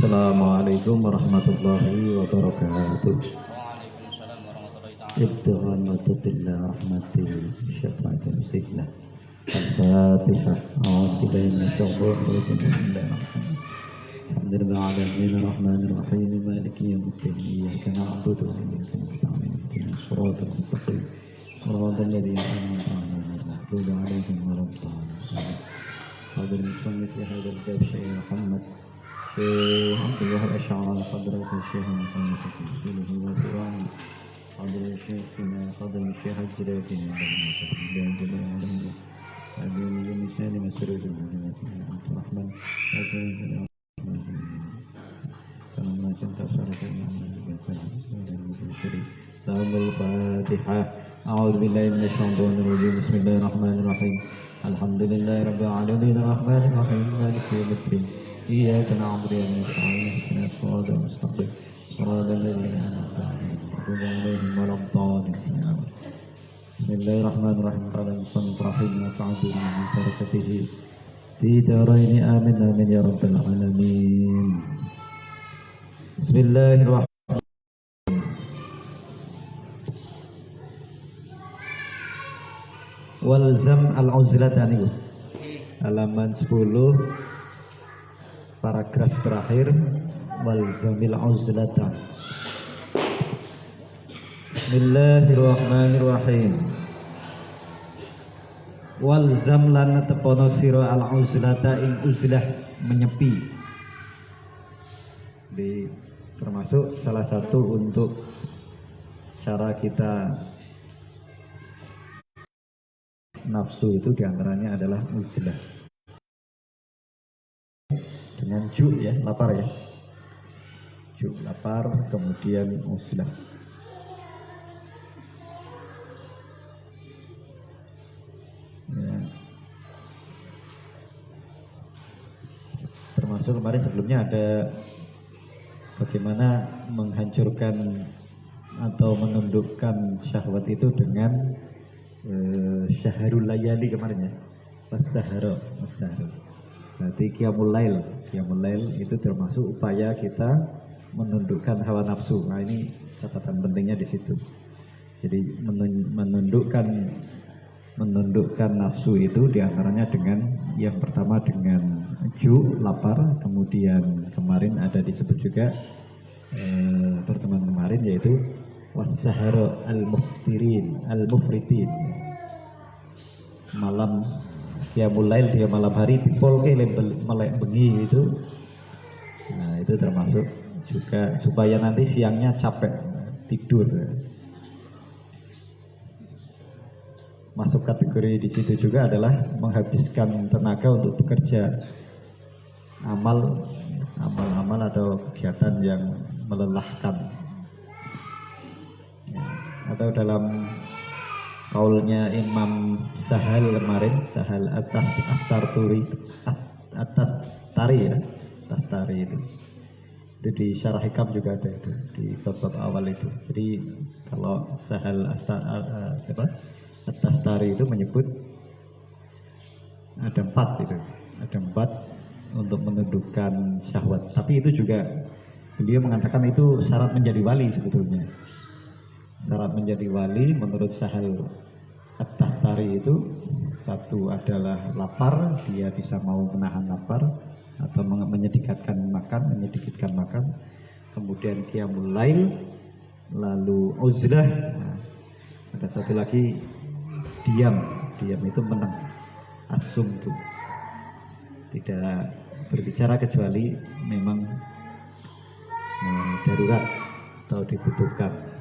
Assalamualaikum warahmatullahi wabarakatuh. Waalaikumsalam warahmatullahi taala. Ibtuhan wa tutillah rahmatil syafaatil siglah. Al-Fatihah. A'udzubillahi minasyaitonir rajim. Bismillahirrahmanirrahim. Alhamdulillahi alamin arrahmanir rahim maliki yaumiddin. Iyyaka na'budu wa iyyaka nasta'in. Ihdinas siratal mustaqim. Siratal ladzina an'amta 'alaihim ghairil maghdubi 'alaihim waladdallin. Hadirin muslimin fi hadzal bab Syekh Muhammad Syekh Abdullah Al-Asy'ari Fadhilul Syekh Muhammad Rasulullah wa sallam. Hadirin Syekhina Fadhilul Syekh Al-Jilani dan jemaah hadirin misal masrur Rahman Al-Fatihah. A'udzu billahi minasy syaithanir rajim. Bismillahirrahmanirrahim. Alhamdulillahi rabbil alamin arrahmanir rahim maliki yaumiddin. Iyyaka na'budu wa iyyaka nasta'in. Ihdinas siratal mustaqim. Siratal ladzina an'amta 'alaihim waladdallin. Bismillahirrahmanirrahim. Qala al-musannif rahimahullah ta'ala min barakatihi fi darain amin amin ya rabbal alamin. Bismillahirrahmanirrahim. Walzam al-uzlatani halaman 10 paragraf terakhir. Walzamil uzlata. Bismillahirrahmanirrahim. Walzam lan tepono sira al-uzlata ing uzlah menyepi. Termasuk salah satu untuk cara kita nafsu itu diantaranya adalah uzlah dengan ju ya, lapar ya, ju lapar kemudian uzlah. Ya. Termasuk kemarin sebelumnya ada bagaimana menghancurkan atau menundukkan syahwat itu dengan syahrul layali kemarin ya, was-sahara. Berarti qiyamul lail itu termasuk upaya kita menundukkan hawa nafsu. Nah ini catatan pentingnya di situ. Jadi menundukkan nafsu itu diantaranya dengan yang pertama dengan ju lapar, kemudian kemarin ada disebut juga pertemuan kemarin yaitu was-sahara al-mufritin. Malam qiyamul lail dia malam hari dipolke melek bengi itu. Nah, itu termasuk juga supaya nanti siangnya capek tidur. Masuk kategori di situ juga adalah menghabiskan tenaga untuk bekerja amal atau kegiatan yang melelahkan. Atau dalam kaulnya Imam Sahal kemarin, Sahal At-Tastari ya, Tastari itu di Syarah Hikam juga ada itu di bab awal itu. Jadi kalau Sahal At-Tastari itu menyebut ada 4 itu, ada 4 untuk menundukkan syahwat. Tapi itu juga beliau mengatakan itu syarat menjadi wali sebetulnya. Syarat menjadi wali menurut Sahal At-Tastari itu satu adalah lapar, dia bisa mau menahan lapar atau menyedikitkan makan, kemudian qiyamul lail, lalu uzlah. Nah, ada satu lagi diam itu menang, as-sumtu, tidak berbicara kecuali memang darurat atau dibutuhkan.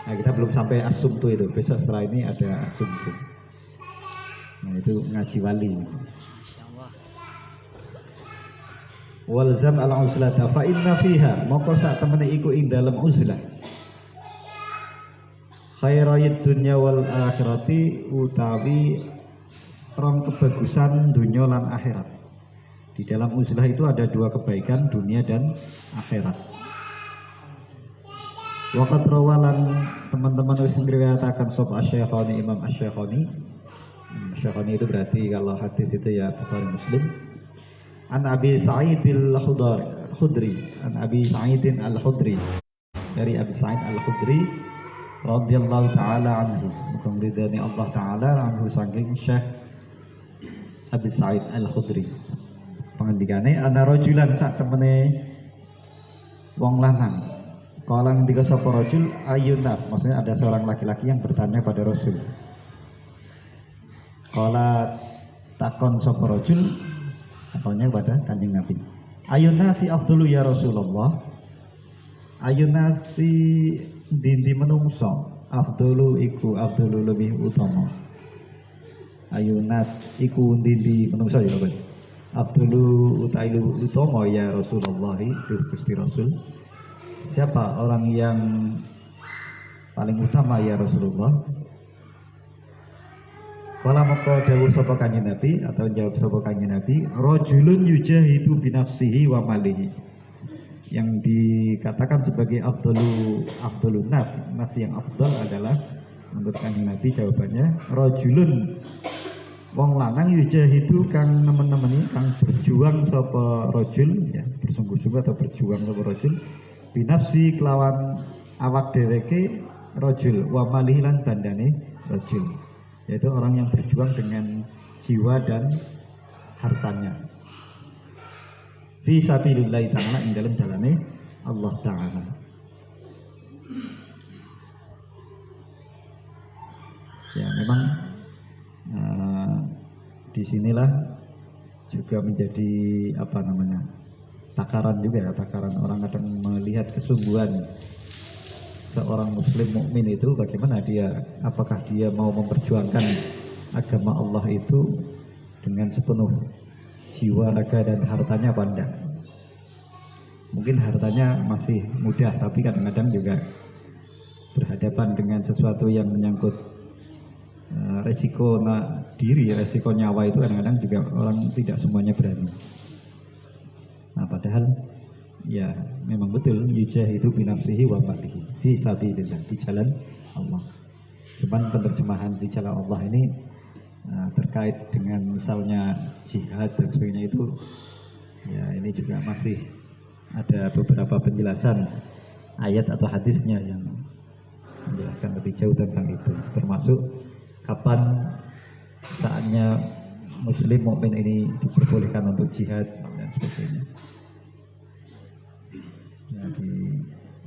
Nah, kita belum sampai asumtu itu. Besok setelah ini ada asumtu. Nah, itu ngaji wali. Walzam al-uzlata fa inna fiha moko sak temene iku ing dalem uzlah. Khairayid dunya wal akhirati utawi rong kebagusan dunia lan akhirat. Di dalam uzlah itu ada 2 kebaikan, dunia dan akhirat. Waqat rawalan teman-teman wis ngriwayataken sapa Asy-Syekhani Imam Asy-Syekhani. Asy-Syekhani itu berarti kalau hadis itu ya Bukhari Muslim. An Abi Sa'id Al-Khudri, an Abi Sa'idin Al-Khudri, dari Abi Sa'id Al-Khudri radhiyallahu taala anhu. Muga ridhani Allah taala anhu saking Syekh Abi Sa'id Al-Khudri. Pengendikane ana rajulan sak temene wong lanang. Kala ngendika sapa rajul ayun nas, maksudnya ada seorang laki-laki yang bertanya pada Rasul. Kala takon sapa rajul, takonnya kepada Kanjeng Nabi. Ayun nasi afdalu ya Rasulullah. Ayun nasi dinti menungso, afdalu iku afdalu lebih utama. Ayun nas iku dinti menungso ya Bapak. Afdalu utailu utama ya Rasulullah, Gusti Rasul. Siapa orang yang paling utama ya Rasulullah? Kala maka dawuh sapa Kanjeng Nabi atau jawab sapa Kanjeng Nabi, rajulun yujahidu bi nafsihi wa malihi. Yang dikatakan sebagai afdalun nas yang afdal adalah menurut Kanjeng Nabi jawabannya rajulun wong lanang yujahidu kang nemen-nemeni kang berjuang sapa rajul ya, bersungguh-sungguh atau berjuang sapa rajul binafsi kelawan awak dheweke rajul wa malihi lan bandane rajul, yaitu orang yang berjuang dengan jiwa dan hartanya fi sabilillah ta'ala, ing dalam jalane Allah taala. Ya memang disinilah juga menjadi apa namanya takaran juga ya, takaran orang kadang melihat kesungguhan seorang muslim mukmin itu bagaimana dia, apakah dia mau memperjuangkan agama Allah itu dengan sepenuh jiwa, raga dan hartanya apa enggak. Mungkin hartanya masih mudah tapi kadang-kadang juga berhadapan dengan sesuatu yang menyangkut resiko diri, resiko nyawa itu kadang-kadang juga orang tidak semuanya berani. Nah padahal ya memang betul yujahidu bi nafsihi wa malihi fi sabilillah, di jalan Allah. Cuman penerjemahan di jalan Allah ini terkait dengan misalnya jihad dan sebagainya itu ya ini juga masih ada beberapa penjelasan ayat atau hadisnya yang menjelaskan lebih jauh tentang itu, termasuk kapan saatnya muslim mukmin ini diperbolehkan untuk jihad dan sebagainya. Ya, di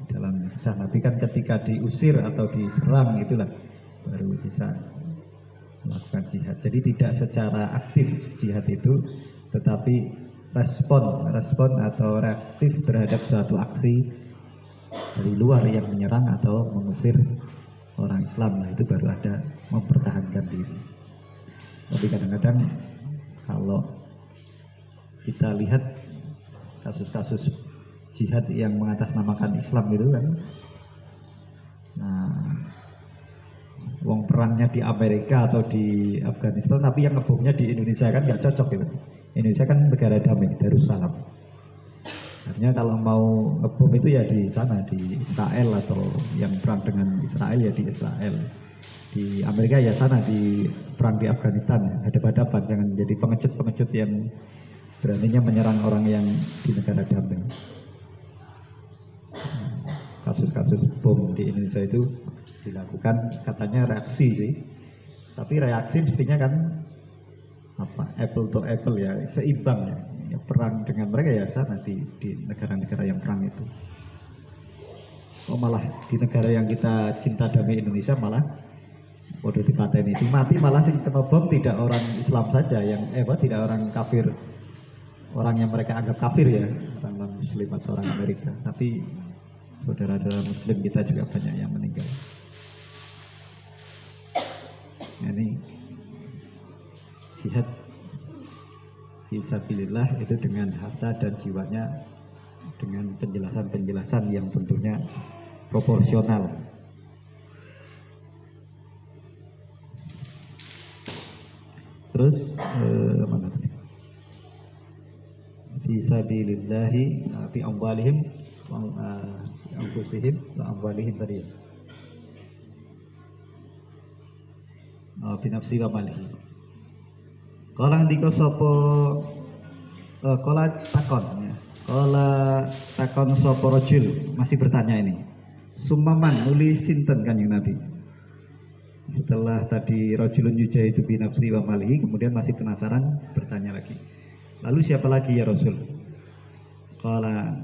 dalam kisah Nabi kan ketika diusir atau diserang itulah baru bisa melakukan jihad. Jadi tidak secara aktif jihad itu, tetapi respon atau reaktif terhadap suatu aksi dari luar yang menyerang atau mengusir orang Islam. Nah itu baru ada mempertahankan diri. Tapi kadang-kadang kalau kita lihat kasus-kasus jihad yang mengatasnamakan Islam itu kan, nah, wong perangnya di Amerika atau di Afghanistan, tapi yang ngebomnya di Indonesia kan nggak cocok gitu. Indonesia kan negara damai, Darussalam. Artinya kalau mau ngebom itu ya di sana, di Israel, atau yang perang dengan Israel ya di Israel. Di Amerika ya sana, di perang di Afghanistan, hadap-hadapan, jangan jadi pengecut-pengecut yang beraninya menyerang orang yang di negara damai. Kasus-kasus bom di Indonesia itu dilakukan katanya reaksi sih, tapi reaksi mestinya kan apa, apple to apple ya, seimbang ya. Ya, perang dengan mereka ya sana di negara-negara yang perang itu. Oh malah di negara yang kita cinta damai Indonesia malah waduh dipateni, mati malah sing kena bom tidak orang Islam saja yang tidak orang kafir, orang yang mereka anggap kafir ya, orang non Muslim atau orang Amerika, tapi saudara-saudara Muslim kita juga banyak yang meninggal. Ini jihad fisabilillah itu dengan harta dan jiwanya, dengan penjelasan-penjelasan yang tentunya proporsional. Terus mana tadi? Fisabilillahi fi amwalihim wa anfusihim wa amwalihim tadi ya. Binafsi wa malihi. Kala ndika sapa kala takon ya. Kala takon sapa rajul, masih bertanya ini. Sumaman nuli sinten Kanjeng Nabi. Setelah tadi rajulun yujahidu bi nafsi wa malihi, kemudian masih penasaran bertanya lagi. Lalu siapa lagi ya Rasul? Kala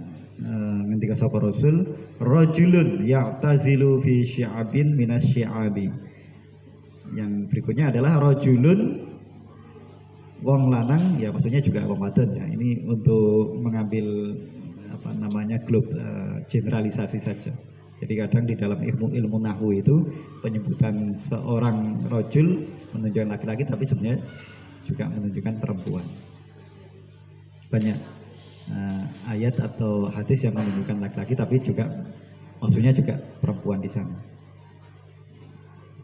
ngendika sapa Rasul, rajulun ya'tazilu fi syi'abin minas syi'abi. Yang berikutnya adalah rajulun wong lanang, ya maksudnya juga wong wadon ya. Ini untuk mengambil apa namanya generalisasi saja. Jadi kadang di dalam ilmu nahwu itu penyebutan seorang rajul menunjukkan laki-laki, tapi sebenarnya juga menunjukkan perempuan. Banyak ayat atau hadis yang menunjukkan laki-laki, tapi juga maksudnya juga perempuan di sana.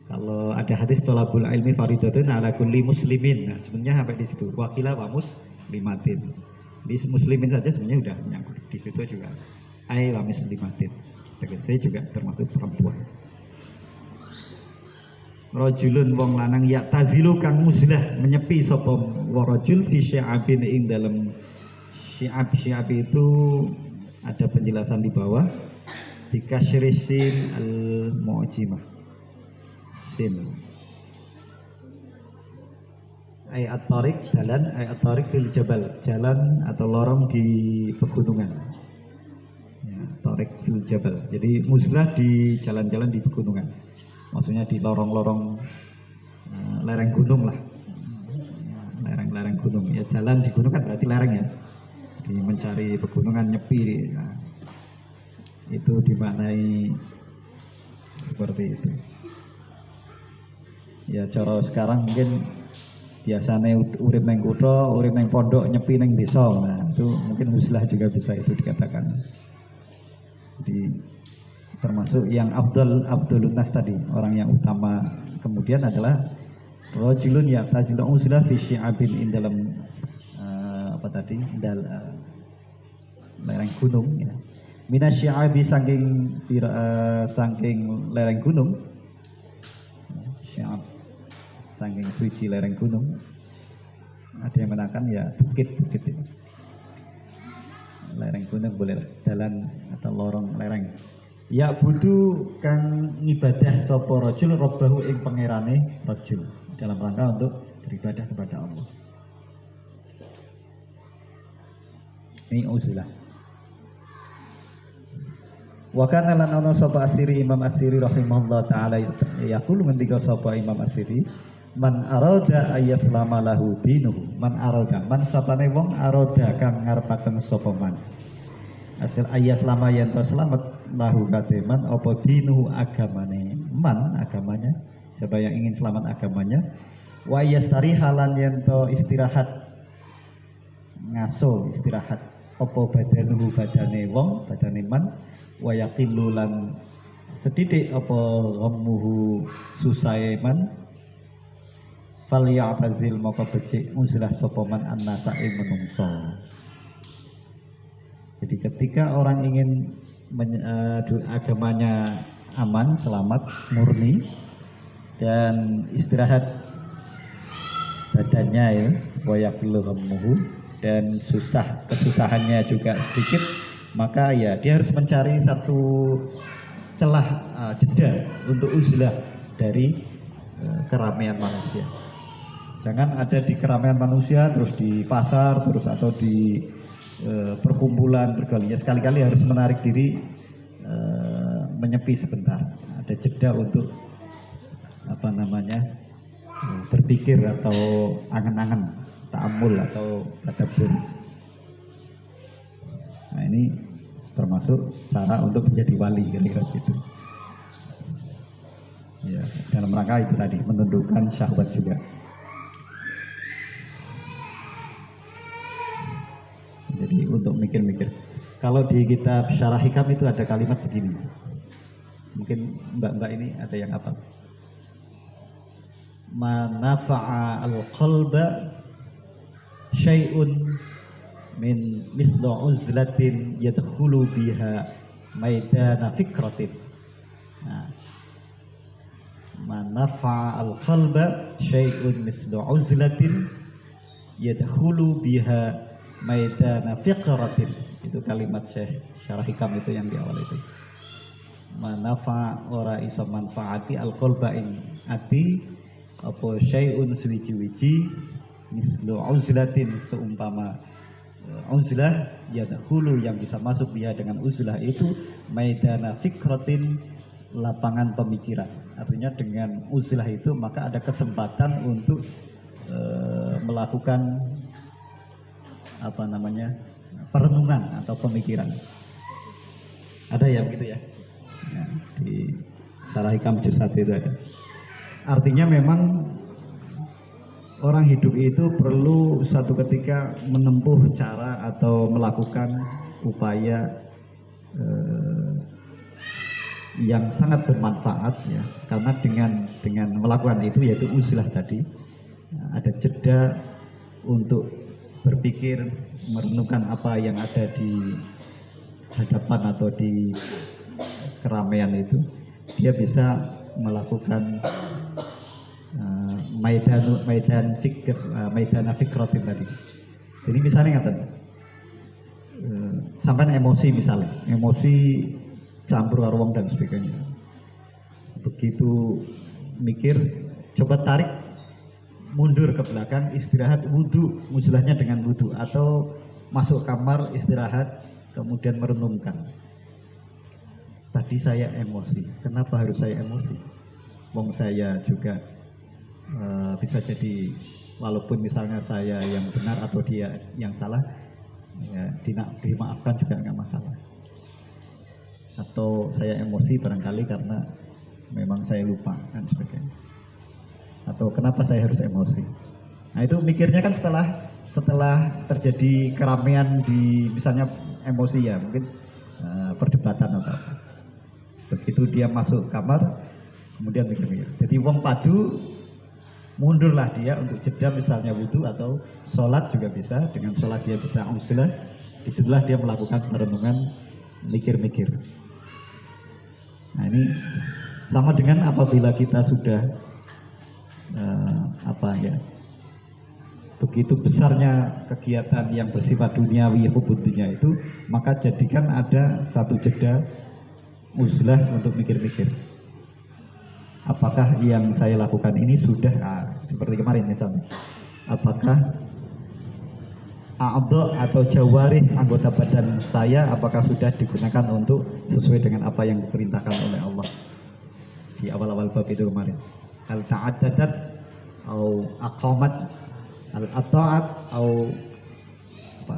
Kalau ada hadis thalabul ilmi faridatun ala kulli muslimin, nah sebenarnya sampai di situ wakila wa muslimatin. Di muslimin saja sebenarnya udah menyangkut di situ juga. Ai wa muslimatin, saya juga termasuk perempuan. Rajulun wong lanang ya tazilu kang muslah menyepi sapa warajul fi syi'abin ing dalam syi'ab itu ada penjelasan di bawah di kasyrisin al-mu'jimah sin ayat tarik jalan, ayat tarik fil jabal, jalan atau lorong di pegunungan ya, tarik fil jabal, jadi muslah di jalan-jalan di pegunungan, maksudnya di lorong-lorong lereng gunung lah, lereng-lereng gunung ya, jalan di gunung kan berarti lereng ya, di mencari pegunungan nyepi ya. Itu dimaknai seperti itu ya. Cara sekarang mungkin biasanya urip neng kutha, urip neng pondok, nyepi neng desa, nah itu mungkin muslah juga bisa itu dikatakan. Jadi termasuk yang abdulun nas tadi, orang yang utama. Kemudian adalah rajulun ya tazilu muslah fi syi'abin in dalam apa tadi, lereng gunung ya. Minasyi'abi saking lereng gunung. Syi'ab saking suci lereng gunung. Ada yang menakan ya bukit itu. Lereng gunung boleh jalan atau lorong lereng. Ya budu kang ngibadah sapa rajul rabbahu ing pangerane rajul dalam rangka untuk beribadah kepada Allah. Ini uzlah. Wa kana lan ana sapa Asiri Imam Asiri rahimahullah taala yaqul ngendika sapa Imam Asiri, man arada ayaslama lahu dinuhu, man arada, man sapane wong arada kang ngarepaken sapa man. Hasil ayaslama yen to selamat lahu kateman apa dinuhu agamane man, agamanya, siapa yang ingin selamat agamanya, wa yastari halan yen to istirahat ngaso istirahat apa badanuhu badane wong, badane man, wa yaqilu lan sedidik apa ghammuhu susahe man, fal ya'tazil maka becik uzlah sapa man annasa ing menungso. Jadi ketika orang ingin agamanya aman, selamat, murni dan istirahat badannya ya, wa yaqilu ghammuhu, dan kesusahannya juga sedikit, maka ya dia harus mencari satu celah jeda untuk uzlah dari keramaian manusia. Jangan ada di keramaian manusia terus di pasar terus atau di perkumpulan bergaulinya, sekali-kali harus menarik diri, menyepi sebentar, ada jeda untuk apa namanya berpikir atau angan-angan, ta'amul atau tadabbur. Nah ini termasuk cara untuk menjadi wali, kira-kira gitu. Ya, dalam rangka itu tadi menundukkan syahwat juga. Jadi untuk mikir-mikir. Kalau di kitab Syarah Hikam itu ada kalimat begini. Mungkin mbak-mbak ini ada yang hafal. Manafa'a al-qalba syai'un min misla uzlatin yadkhulu biha maidana fikratin. Nah, manafa'a al-qalba syai'un misla uzlatin yadkhulu biha maidana fikratin. Itu kalimat Syekh Syarah Hikam itu yang di awal itu. Manafa ora iso manfaati al-qalba ing ati apa syai'un suwiji-wiji mislu uzlatin seumpama uzlah yadkhulu yang bisa masuk dia dengan uzlah itu maidana fikratin lapangan pemikiran. Artinya dengan uzlah itu maka ada kesempatan untuk melakukan apa namanya perenungan atau pemikiran. Ada ya begitu ya? Ya, di Syarah Hikam juz 1 itu ada. Artinya memang orang hidup itu perlu suatu ketika menempuh cara atau melakukan upaya yang sangat bermanfaat ya, karena dengan melakukan itu yaitu uzlah tadi ada jeda untuk berpikir, merenungkan apa yang ada di hadapan atau di keramaian itu, dia bisa melakukan maidan fikratin tadi. Jadi misalnya ngaten, sampai emosi misalnya, emosi campur karo wong dan sebagainya. Begitu mikir, coba tarik mundur ke belakang, istirahat wudu, uzlahnya dengan wudu, atau masuk kamar istirahat kemudian merenungkan. Tadi saya emosi, kenapa harus saya emosi? Wong saya juga bisa jadi walaupun misalnya saya yang benar atau dia yang salah, ya, dimaafkan juga nggak masalah. Atau saya emosi barangkali karena memang saya lupa dan sebagainya. Atau kenapa saya harus emosi? Nah itu mikirnya kan setelah terjadi keramaian di misalnya emosi ya, mungkin perdebatan atau apa. Begitu dia masuk kamar, kemudian mikir-mikir. Jadi wong padu, mundurlah dia untuk jeda misalnya wudu atau sholat juga bisa. Dengan sholat dia bisa uzlah, di sebelah dia melakukan perenungan, mikir-mikir. Nah ini sama dengan apabila kita sudah begitu besarnya kegiatan yang bersifat duniawi, hubud dunia itu, maka jadikan ada satu jeda uzlah untuk mikir-mikir. Apakah yang saya lakukan ini sudah seperti kemarin misalnya, apakah a'dha atau jawarih anggota badan saya apakah sudah digunakan untuk sesuai dengan apa yang diperintahkan oleh Allah di awal-awal bab itu kemarin. Al ta'addadat atau aqamat al ata'at atau apa?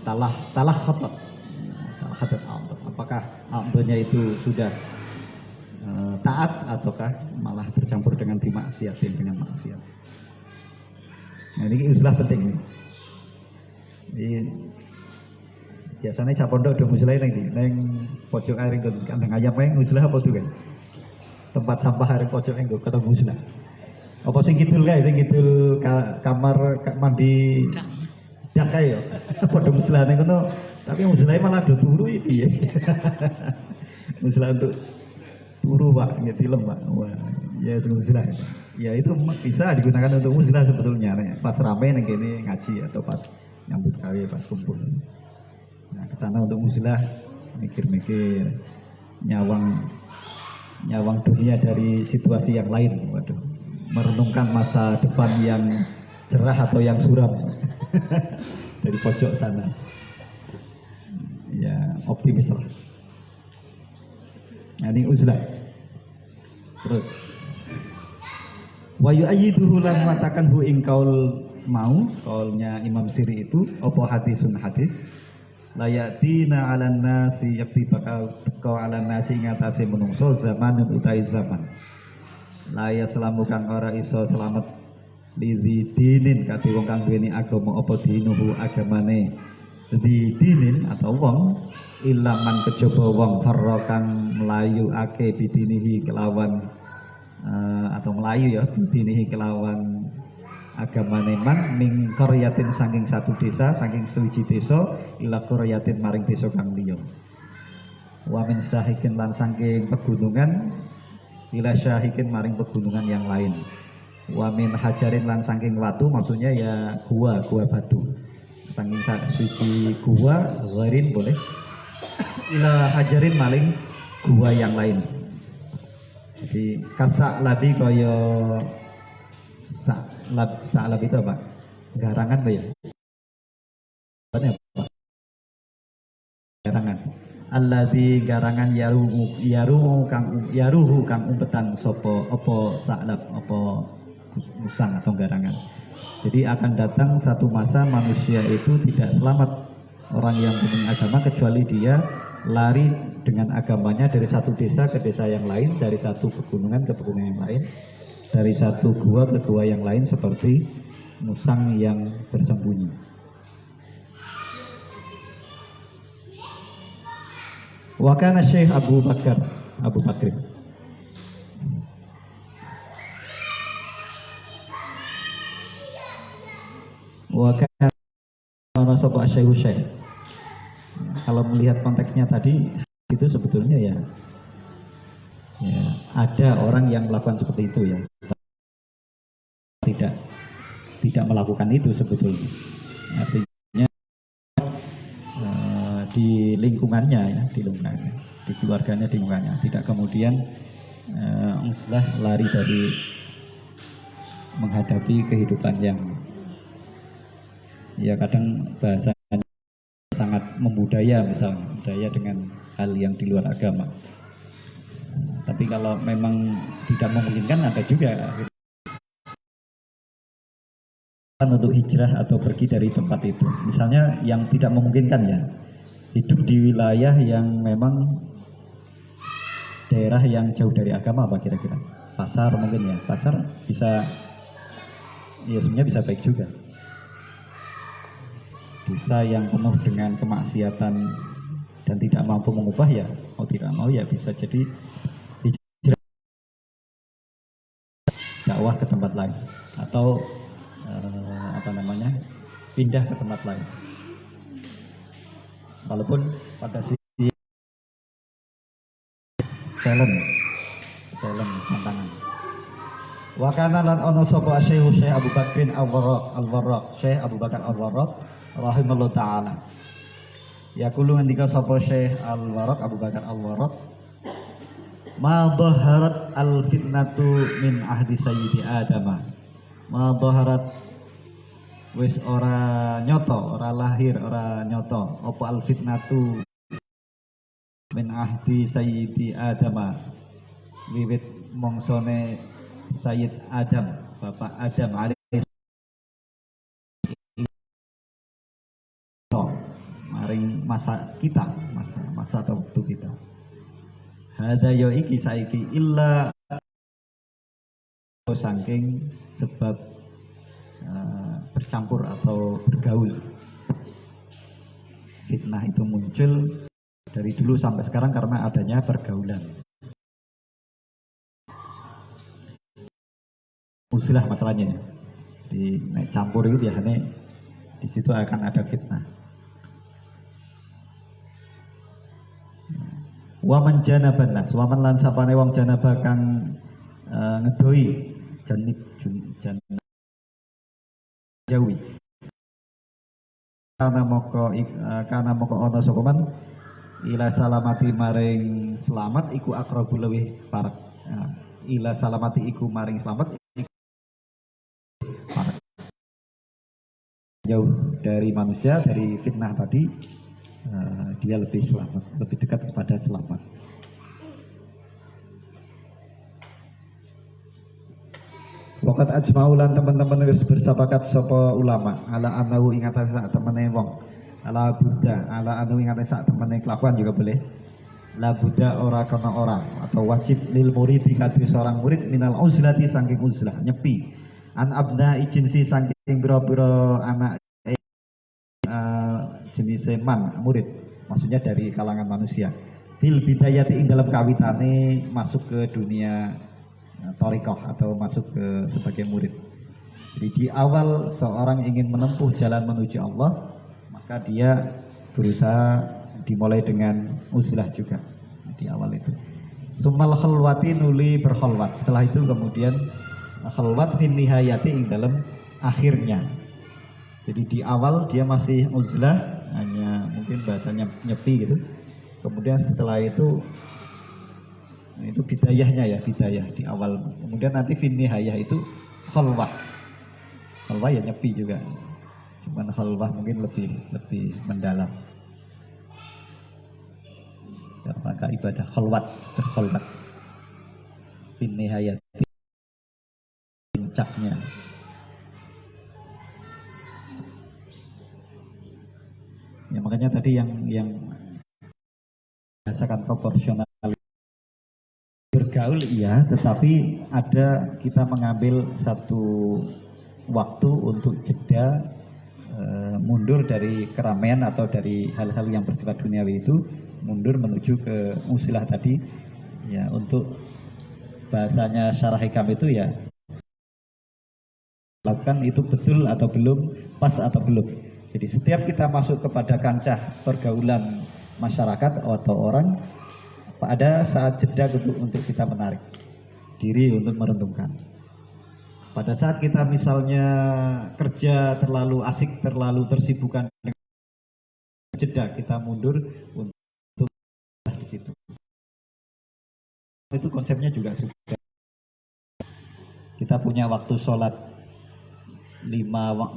Talah khatat. Apakah a'dhanya itu sudah taat ataukah malah bercampur dengan dimaksiatin dengan maksiat. Nah ini uzlah penting nih. Ini biasanya cak pondok do muslah neng pojok air nggon kandang ayam neng muslah apa tuh kan? Tempat sampah air pojok nggo ketemu muslah. Apa sing kidul kae sing kidul kamar mandi dak kae yo. Padha muslah ning kono, tapi muslah malah do turu iki ya. Muslah untuk turu Pak, ngetilem Pak. Wah, ya muslah. Ya itu bisa digunakan untuk muslah sebetulnya. Pas rame neng kene ngaji atau pas nyambut gawe pas kumpul. Nah, ke sana untuk muslah, mikir-mikir, nyawang dunia dari situasi yang lain. Waduh, merenungkan masa depan yang cerah atau yang suram dari pojok sana. Ya, optimis lah. Nah, ini uzlah. Terus wa yu'ayyiduhu lan mengatakan hu ing kaul mau kaulnya Imam Siri itu apa hadisun hadis layatina 'alan nasi yakti bakal kau 'alan nasi ngatasi menungso zaman utai zaman laya selamu kang ora iso selamat lidinin kate wong kang duweni agama apa dinuhu agamane didinin atau wong ilaman kejaba wong farra kang melayu ake bidinihi kelawan atau melayu ya bidinihi kelawan agamane man ming qaryatin saking satu desa saking suci desa ila qaryatin maring desa kang liya wa min sahikin lan saking pegunungan ila syahikin maring pegunungan yang lain wa min hajarin lan saking watu maksudnya ya gua batu saking suci gua ghairin boleh, ila hajarin maling gua yang lain. Jadi kasak labi kaya sak labi itu apa? Garangan apa ya? Apa? Garangan. Allazi garangan yaruhu kang umpetan sopo opo saklab opo musang atau garangan. Jadi akan datang satu masa manusia itu tidak selamat, orang yang punya agama, kecuali dia lari dengan agamanya dari satu desa ke desa yang lain, dari satu pegunungan ke pegunungan yang lain, dari satu gua ke gua yang lain, seperti musang yang bersembunyi. Wa kana Syekh Abu Bakar wa kana ana sapa Syekh. Kalau melihat konteksnya tadi itu sebetulnya ya ada orang yang melakukan seperti itu ya. Tidak melakukan itu sebetulnya. Artinya di lingkungannya ya, di keluarganya, di lingkungannya, tidak kemudian lari dari menghadapi kehidupan yang ya kadang bahasanya sangat membudaya, misalnya budaya dengan hal yang di luar agama. Tapi kalau memang tidak memungkinkan, ada juga untuk hijrah atau pergi dari tempat itu. Misalnya yang tidak memungkinkan ya, hidup di wilayah yang memang daerah yang jauh dari agama, apa kira-kira? Pasar mungkin ya, pasar bisa, ya sebenarnya bisa baik juga. Desa yang penuh dengan kemaksiatan dan tidak mampu mengubah ya, mau tidak mau ya bisa jadi hijrah, dakwah ke tempat lain, atau pindah ke tempat lain. Walaupun pada sisi challenge tantangan. Wa kana lan ana sapa Syekh Abu Bakrin Al-Warraq, Syekh Abu Bakar Al-Warraq rahimahullah taala. Yaqulu ngendika sapa Syekh Al-Warraq, Abu Bakar Al-Warraq, ma dhaharat al-fitnatu min ahdi sayyidi Adam. Ma dhaharat wis ora nyoto, ora lahir, ora nyoto apa al-fitnatu min ahdi sayyidi Adam, wiwit mongsone Sayyid Adam, Bapak Adam alaihi maring masa kita, masa atau waktu kita. Hadza ya iki saiki illa saking sebab bercampur atau bergaul. Fitnah itu muncul dari dulu sampai sekarang karena adanya pergaulan. Uzlah masalahnya. Di naik campur itu biasanya di situ akan ada fitnah. Waman janaban nas, waman lan sapane wong janaba kang ngedoi jan jawi. Karena moko ana sapa man ila salamati maring selamat iku aqrabu luwih parek. Ila salamati iku maring selamat parek. Jauh dari manusia, dari fitnah tadi, dia lebih selamat, lebih dekat kepada selamat. Waqat ajma'ulan teman-teman wis bersepakat sapa ulama ala anahu ing atase sak temene wong, ala buddha, ala anu ing atase sak temene kelakuan juga boleh. La buddha ora kena ora atau wajib lil muridi kadhe seorang murid minal uzlati saking uzlah, nyepi an abna ijinsi saking biro-biro anak jenis man murid, maksudnya dari kalangan manusia. Fil bidayati ing dalam kawitane masuk ke dunia thariqah atau masuk ke sebagai murid. Jadi di awal seorang ingin menempuh jalan menuju Allah, maka dia berusaha dimulai dengan uzlah juga di awal itu. Sumal khalwati nuli berkhalwat. Setelah itu kemudian khalwat fin nihayati ing dalam akhirnya. Jadi di awal dia masih uzlah, hanya mungkin bahasanya nyepi gitu. Kemudian setelah itu bidayahnya ya, bidayah di awal. Kemudian nanti fin nihayah itu khalwah. Khalwah ya nyepi juga. Cuman khalwah mungkin lebih mendalam. Maka ibadah khalwat, berkhalwat. Fin nihayah puncaknya. Ya makanya tadi yang berdasarkan proporsional bergaul iya, tetapi ada kita mengambil satu waktu untuk jeda mundur dari keramaian atau dari hal-hal yang bersifat duniawi itu, mundur menuju ke usilah tadi ya, untuk bahasanya syarah hikam itu ya lakukan itu betul atau belum, pas atau belum. Jadi setiap kita masuk kepada kancah pergaulan masyarakat atau orang, ada saat jeda untuk kita menarik diri untuk merenungkan. Pada saat kita misalnya kerja terlalu asik, terlalu tersibukkan dengan jeda, kita mundur untuk di situ. Itu konsepnya juga sudah. Kita punya waktu sholat 5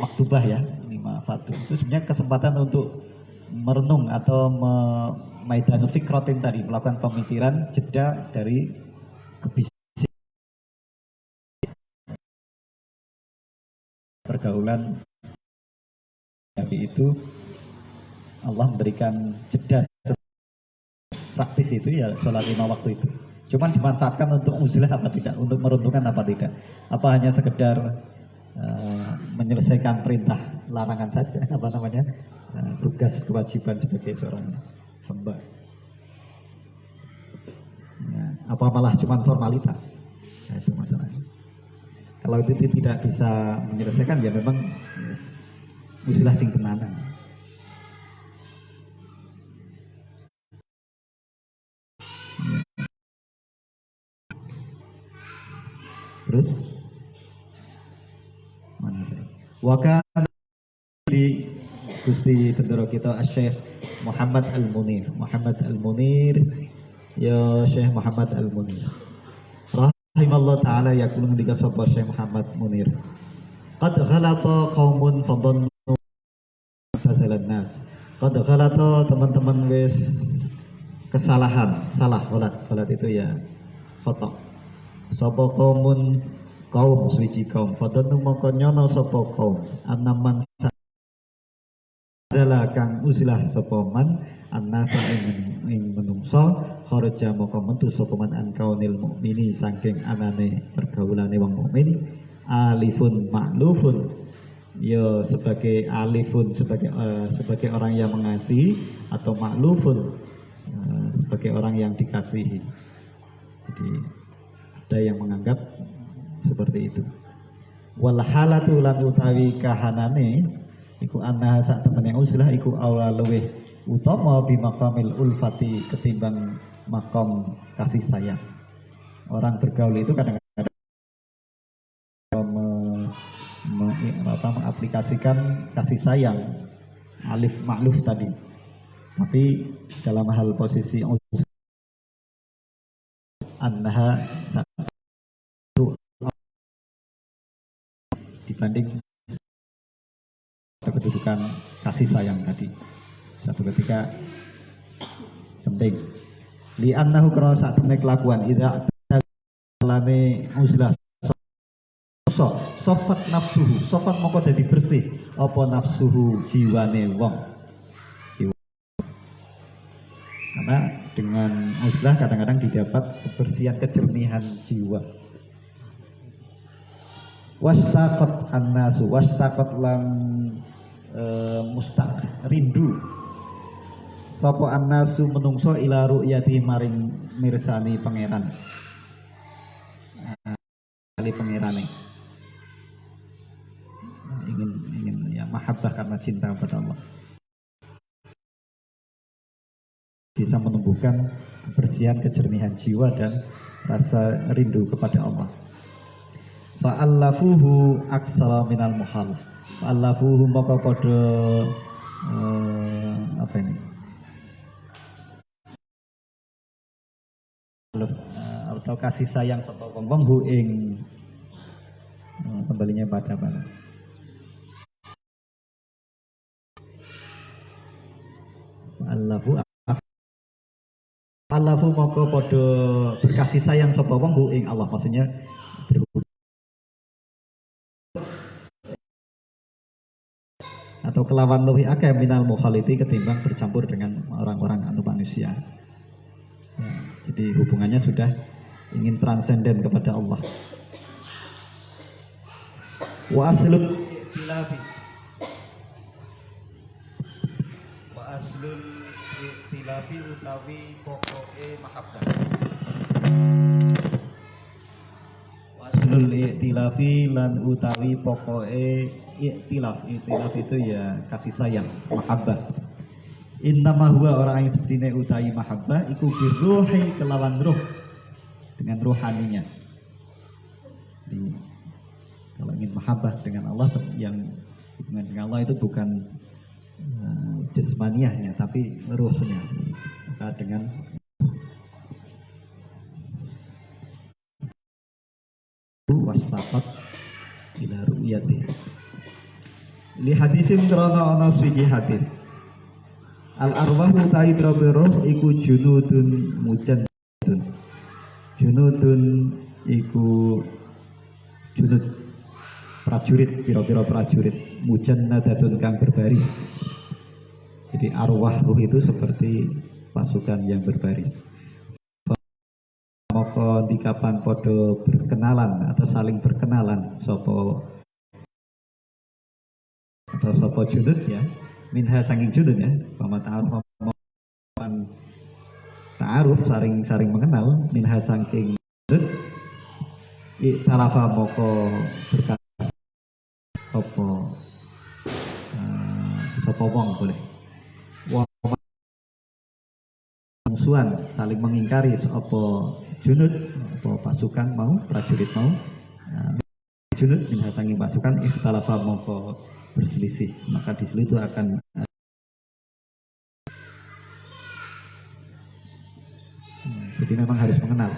waktubah ya, 5 fatu. Itu sebenarnya kesempatan untuk merenung atau maidanu fikrotin tadi, melakukan pemikiran jeda dari kebisik pergaulan. Tapi itu Allah memberikan jeda praktis itu ya, sholat 5 waktu itu. Cuman dimanfaatkan untuk uzlah apa tidak, untuk merenungkan apa tidak, apa hanya sekedar menyelesaikan perintah larangan saja, apa namanya, tugas kewajiban sebagai seorang hamba ya, apa malah cuma formalitas. Nah, itu masalahnya. Kalau itu tidak bisa menyelesaikan ya memang uzlah sing tenanan. Terus mana saya? Wakan di Gusti Bendoro kita Syekh Muhammad Al-Munir. Muhammad Al-Munir ya Syekh Muhammad Al-Munir. Rahimallahu taala yaqulu ngendika sapa Syekh Muhammad Munir. Qad ghalata qaumun fadhannu fasalan nas. Qad ghalata teman-teman wis kesalahan, salah salat itu ya khata. Sapa qaumun kaum suci kaum fadhannu maka nyono sapa kaum annaman adalah kang usilah sapa man annasa ing menungso kharaja maka metu sapa man an kaunil mukmini saking anane pergaulane wong mukmin alifun ma'lufun ya sebagai alifun sebagai orang yang mengasihi atau ma'lufun sebagai orang yang dikasihi. Jadi ada yang menganggap seperti itu. Wal halatu lan utawi kahanane iku anna sak temene uzlah iku awal luweh utama bi maqamil ulfati ketimbang makom kasih sayang. Orang bergaul itu kadang-kadang mengaplikasikan kasih sayang alif ma'luf tadi. Tapi dalam hal posisi annaha dibanding kedudukan kasih sayang tadi. Satu ketika penting. Li annahu kana sak temne kelakuan idza alane uzlah sofat nafsuhu, sofat moko dadi bersih apa nafsuhu jiwane wong. Karena dengan uzlah kadang-kadang didapat kebersihan, kejernihan jiwa. Wastaqat annasu, wastaqat lan mustaq rindu sapa annasu menungso ila ru'yati maring mirsani pangeran. Kali pangerane ingin ya mahabbah karena cinta kepada Allah. Bisa menumbuhkan kebersihan, kejernihan jiwa dan rasa rindu kepada Allah. Fa'allafuhu aksara minal muhal, Allafuhum maka padha apa ini? Atau kasih sayang sapa wong hu ing kembalinya pada Allafu maka padha berkasih sayang sapa wong hu ing Allah, maksudnya atau kelawan luwih akeh minal mukhaliti ketimbang bercampur dengan orang-orang anu manusia. Ya, jadi hubungannya sudah ingin transenden kepada Allah. Wa aslul ikhtilafi utawi pokoke mahabbah. Wa aslul ikhtilafi lan utawi pokoke ikhtilaf itu ya kasih sayang, mahabbah. Innama huwa orang yang mestine utawi mahabbah iku birruhi kelawan ruh, dengan rohaninya. Jadi, kalau ingin mahabbah dengan Allah, yang hubungan dengan Allah itu bukan jasmaniahnya tapi ruhnya. Maka dengan wasfaqat ila ru'yati. Li hadisin krana ana siji hadis. Al arwahu ta'idroberoh iku junudun mujannadun. Junudun iku junud prajurit, pira-pira prajurit mujannadatun kang berbaris. Jadi arwah ruh itu seperti pasukan yang berbaris. Maka di kapan podo berkenalan atau saling berkenalan sopo junud ya, minha sanging junud ya, pama ta'aruf saring mengenal, minha sanging junud iktalafa moko berkata sopo wong boleh musuhan saling mengingkari apa junud apa pasukan mau prajurit mau junud minha sanging pasukan ikhtalafa moko berselisih, maka di situ itu akan jadi memang harus mengenal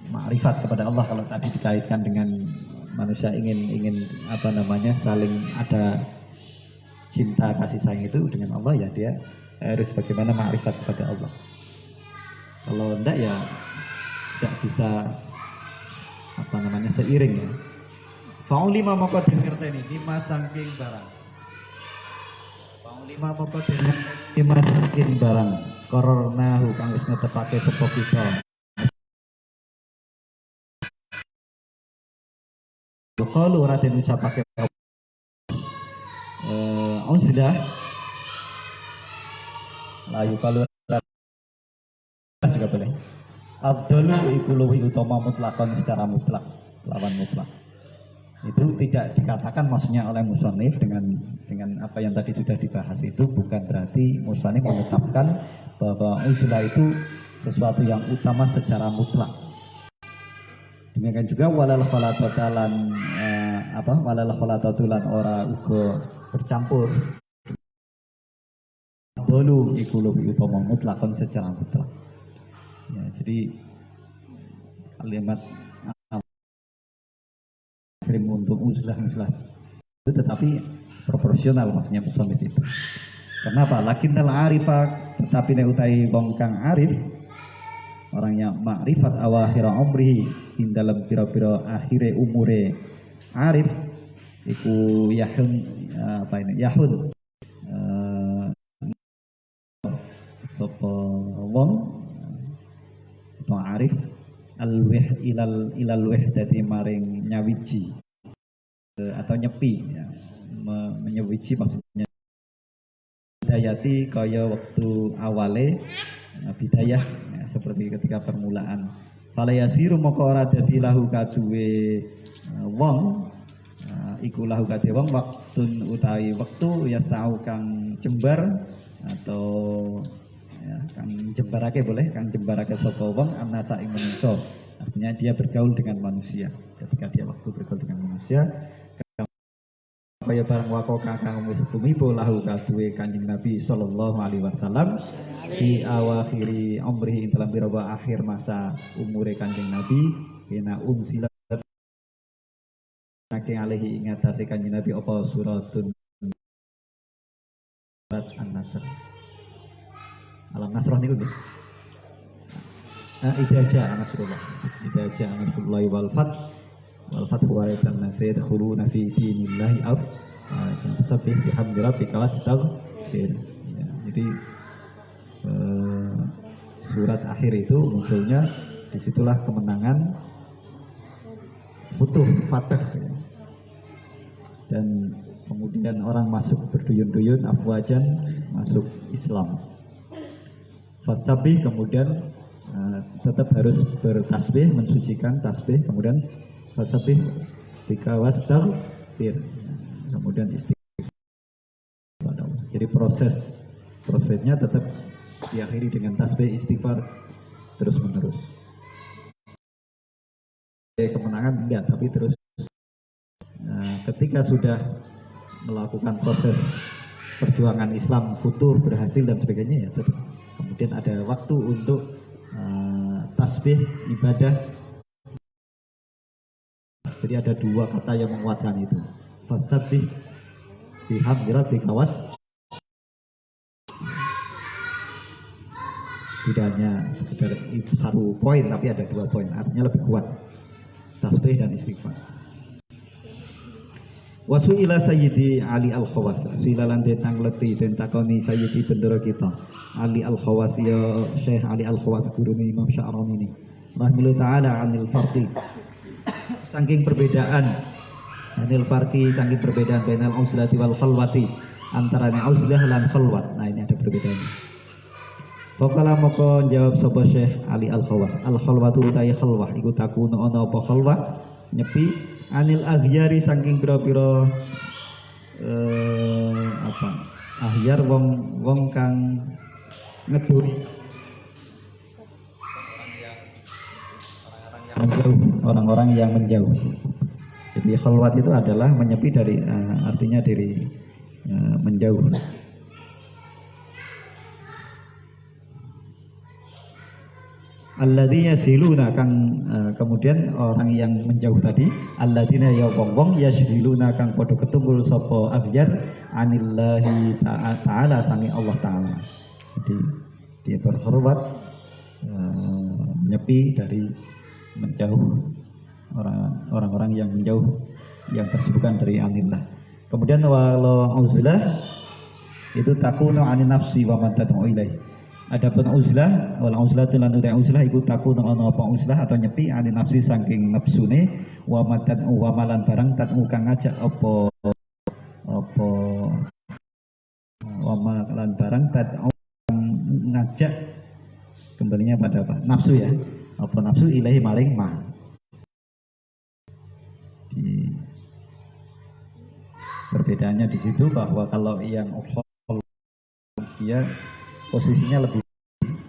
ma'rifat kepada Allah. Kalau tadi dikaitkan dengan manusia ingin apa namanya saling ada cinta kasih sayang itu dengan Allah, ya dia harus bagaimana ma'rifat kepada Allah. Kalau enggak ya tidak bisa apa namanya seiring ya. Faulima moko dengerteni lima sangking barang. Faulima moko dengerteni lima sangking barang. Korornahu kang wis ngetepake sapa kita. Kalau ora den ucapake sudah layu kalau juga boleh. Abdullah iku luwih utama mutlakon secara mutlak, lawan mutlak. Itu tidak dikatakan maksudnya oleh musannif dengan apa yang tadi sudah dibahas, itu bukan berarti musannif menetapkan bahwa uzlah itu sesuatu yang utama secara mutlak. Demikian juga walal khalatatalan walal khalatatulan ora uga bercampur. Abdullah iku luwih utama mutlakon secara mutlak. Ya, jadi kalimat kirim untuk uzlah itu tetapi proporsional maksudnya musannif itu. Kenapa? Lakinnal arifah, tetapi nek utahi wong kang arif, orang yang makrifat awakhir umrihi, ing dalam pira-pira akhire umure arif iku yahun sapa wong atau arif al-wih ilal wahdati maring nyawiji atau nyepi ya, menyewiji maksudnya bidayati kaya waktu awale bidayah ya, seperti ketika permulaan falayasiru maka ora dadi lahu kaduwe wong iku lahu kaduwe wong waktun utawi wektu ya tau kang jembar atau ya, kang jembarake boleh kang jembarake sapa wong anasa ing menungso Artinya dia bergaul dengan manusia. Ketika dia waktu bergaul dengan manusia, kaya barang wako kakang wis tumibo lahu kaduwe Kanjeng Nabi sallallahu alaihi wasallam di awakhiri umrihi dalam birawa akhir masa umure Kanjeng Nabi kena unsila saking alaihi ingatasi Kanjeng Nabi apa suratun An-Nasr. Alam Nasrah niku nggih. Idaja Nasrullah. Idaja Nasrullah wal fath wa raitan nasir khuluna fi dinillahi af. Tasbih bihamdi rabbika wastaghfir. Ya, jadi surat akhir itu munculnya disitulah kemenangan futuh fatah ya. Dan kemudian orang masuk berduyun-duyun afwajan masuk Islam. Fatsabih kemudian tetap harus bertasbih, mensucikan tasbih, kemudian fatsabih bika wastaghfir, kemudian istighfar. Jadi prosesnya tetap diakhiri dengan tasbih istighfar terus menerus. Kemenangan enggak, tapi terus. Ketika sudah melakukan proses perjuangan Islam futur berhasil dan sebagainya ya, kemudian ada waktu untuk tasbih ibadah. Jadi ada dua kata yang menguatkan itu. Fasabbih bihamdi rabbika was. Tidak hanya sekedar itu satu poin, tapi ada dua poin, artinya lebih kuat. Tasbih dan istighfar. Wasu ila Sayyidi Ali Al-Khawas silalan detang leti den takoni Sayyidi bendera kita Ali Al-Khawas ya Syekh Ali Al-Khawas guru Imam Sya'rani ini rahimahullah taala anil farqi saking perbedaan anil farqi saking perbedaan bainal uzlati wal khalwati antaranya uzlah lan khalwat. Nah ini ada perbedaannya. Faqala moko jawab sapa Syekh Ali Al-Khawas al-khalwatu utai khalwah iku takunu ana apa khalwah nyepi anil aghyari saking pira-pira aghyar wong kang ngeduri menjauh, orang-orang yang menjauh. Jadi khalwat itu adalah menyepi dari artinya dari menjauh. Alladzina siluna kang kemudian orang yang menjauh tadi alladzina ya wong yasiluna kang padha ketunggul sapa aghyar anillahi ta'ala sangi Allah taala. Jadi dia berkhurwat menyepi dari menjauh orang-orang yang menjauh yang tersibukkan dari anillah. Kemudian walau uzlah itu takunu anin nafsi wa man tad'u ilaihi. Adapun uzlah wal uzlatu lan uta uzlah iku takunu ana apa uzlah atau nyepi anin nafsi saking nafsune wa matan wa malan barang tad'u kang ngajak apa wa malan barang tad'u ngajak kembalinya pada apa? Nafsu ya. Apa nafsu ilahi maring ma. Perbedaannya di situ bahwa kalau yang dia posisinya lebih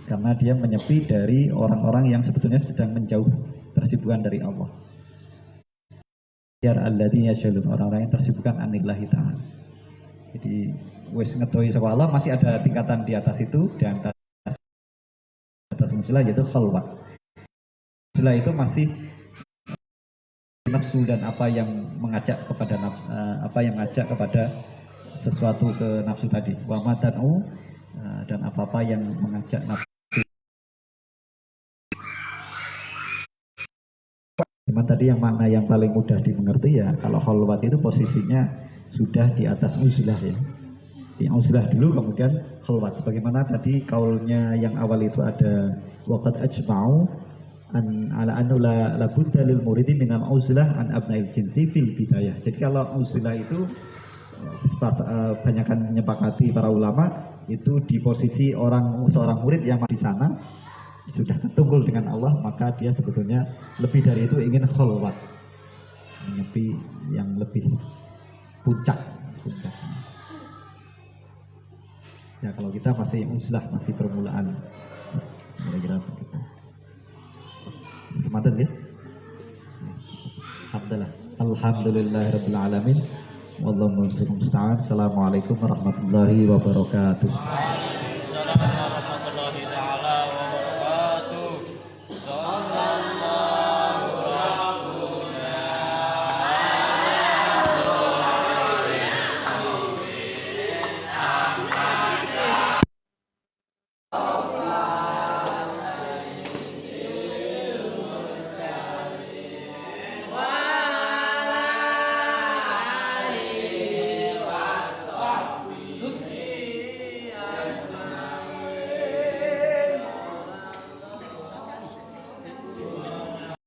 karena dia menyepi dari orang-orang yang sebetulnya sedang menjauh tersibukkan dari Allah. Biar alladzina yashulun orang-orang yang tersibukkan anillahi ta'ala. Jadi wis ngetohi saka Allah masih ada tingkatan di atas itu dan atas muslah yaitu khalwat. Muslah itu masih nafsu dan apa yang mengajak kepada apa yang mengajak kepada sesuatu ke nafsu tadi. Wa matanu dan apa-apa yang mengajak nafsu. Cuman tadi yang mana yang paling mudah dimengerti ya kalau khalwat itu posisinya sudah di atas uzlah ya. Di uzlah dulu kemudian khalwat. Sebagaimana tadi kaulnya yang awal itu ada waqad ajma'u an ala annu la budda lil muridi minal uzlah an abnail jinsi fil bidayah. Jadi kalau uzlah itu banyakkan menyepakati para ulama itu di posisi seorang murid yang di sana sudah ketunggul dengan Allah, maka dia sebetulnya lebih dari itu ingin khalwat, menyepi yang lebih puncak. Ya kalau kita masih uzlah, masih permulaan, kira-kira begitu. Semangat ya. Alhamdulillahirabbil alamin. Wallahu musta'an. Assalamualaikum warahmatullahi wabarakatuh.